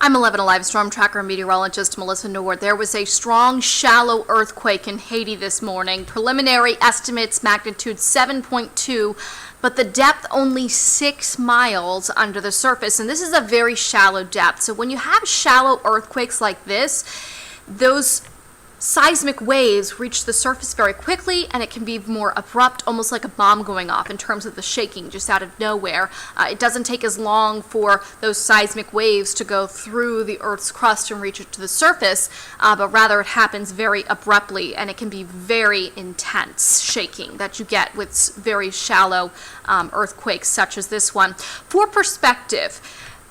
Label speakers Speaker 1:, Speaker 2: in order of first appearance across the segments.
Speaker 1: I'm 11 Alive storm tracker and meteorologist Melissa Nord. There was a strong, shallow earthquake in Haiti this morning. Preliminary estimates magnitude 7.2, but the depth only 6 miles under the surface. And this is a very shallow depth. So when you have shallow earthquakes like this, those seismic waves reach the surface very quickly, and it can be more abrupt, almost like a bomb going off in terms of the shaking just out of nowhere. It doesn't take as long for those seismic waves to go through the Earth's crust and reach it to the surface, but rather it happens very abruptly, and it can be very intense shaking that you get with very shallow earthquakes such as this one. For perspective,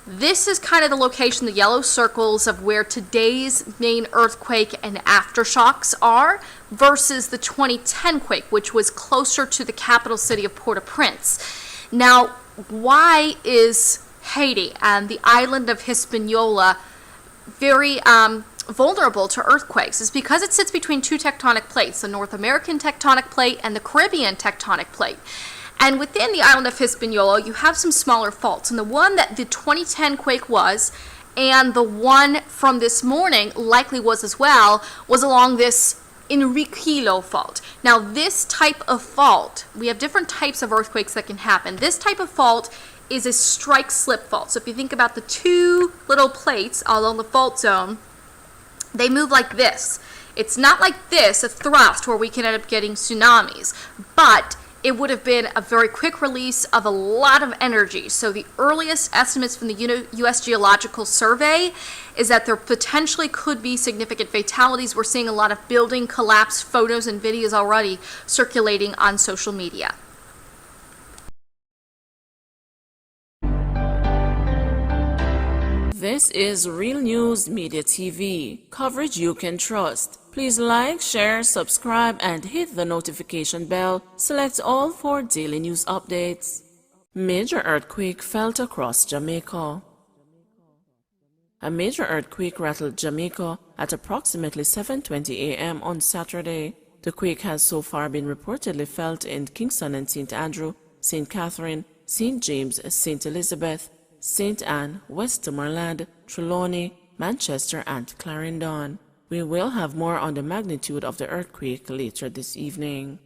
Speaker 1: this is kind of the location, the yellow circles of where today's main earthquake and aftershocks are versus the 2010 quake, which was closer to the capital city of Port-au-Prince. Now, why is Haiti and the island of Hispaniola very vulnerable to earthquakes? Is because it sits between two tectonic plates, the North American tectonic plate and the Caribbean tectonic plate. And within the island of Hispaniola, you have some smaller faults. And the one that the 2010 quake was, and the one from this morning likely was as well, was along this Enriquillo fault. Now, this type of fault, we have different types of earthquakes that can happen. This type of fault is a strike-slip fault. So if you think about the two little plates along the fault zone, they move like this. It's not like this, a thrust, where we can end up getting tsunamis, but it would have been a very quick release of a lot of energy. So the earliest estimates from the U.S. Geological Survey is that there potentially could be significant fatalities. We're seeing a lot of building collapse photos and videos already circulating on social media.
Speaker 2: This is Real News Media TV, coverage you can trust. Please like, share, subscribe, and hit the notification bell. Select all for daily news updates. Major earthquake felt across Jamaica. A major earthquake rattled Jamaica at approximately 7:20 a.m. on Saturday. The quake has so far been reportedly felt in Kingston and St. Andrew, St. Catherine, St. James, St. Elizabeth, St. Anne, Westmoreland, Trelawney, Manchester, and Clarendon. We will have more on the magnitude of the earthquake later this evening.